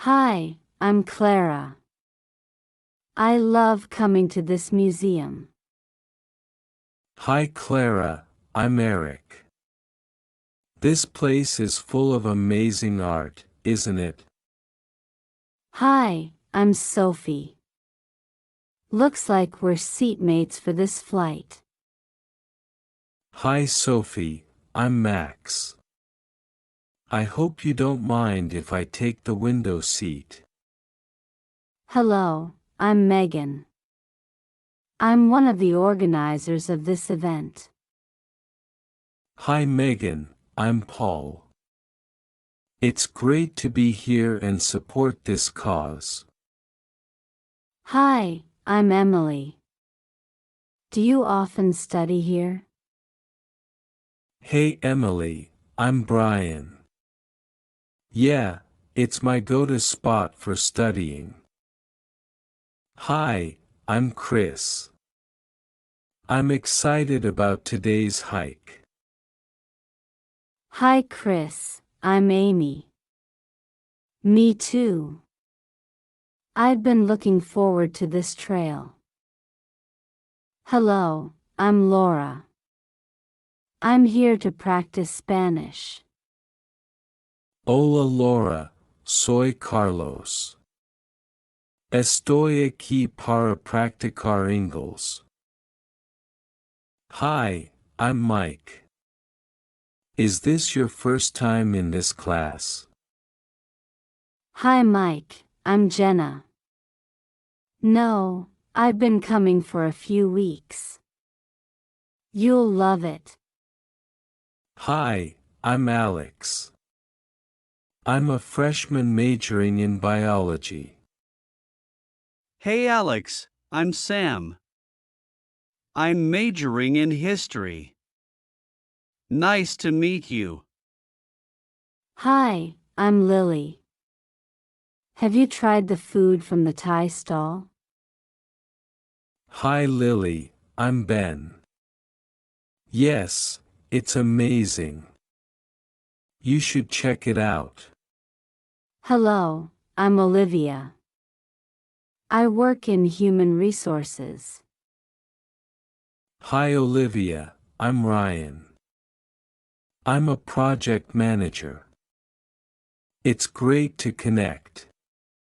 Hi, I'm Clara. I love coming to this museum. Hi Clara, I'm Eric. This place is full of amazing art, isn't it? Hi, I'm Sophie. Looks like we're seatmates for this flight. Hi Sophie, I'm Max. I hope you don't mind if I take the window seat. Hello, I'm Megan. I'm one of the organizers of this event. Hi Megan, I'm Paul. It's great to be here and support this cause. Hi, I'm Emily. Do you often study here? Hey Emily, I'm Brian. Yeah, it's my go-to spot for studying. Hi, I'm Chris. I'm excited about today's hike. Hi, Chris. I'm Amy. Me too. I've been looking forward to this trail. Hello, I'm Laura. I'm here to practice Spanish. Hola Laura, soy Carlos. Estoy aquí para practicar inglés. Hi, I'm Mike. Is this your first time in this class? Hi, Mike. I'm Jenna. No, I've been coming for a few weeks. You'll love it. Hi, I'm Alex. I'm a freshman majoring in biology. Hey Alex, I'm Sam. I'm majoring in history. Nice to meet you. Hi, I'm Lily. Have you tried the food from the Thai stall? Hi Lily, I'm Ben. Yes, it's amazing. You should check it out. Hello, I'm Olivia. I work in human resources. Hi Olivia, I'm Ryan. I'm a project manager. It's great to connect.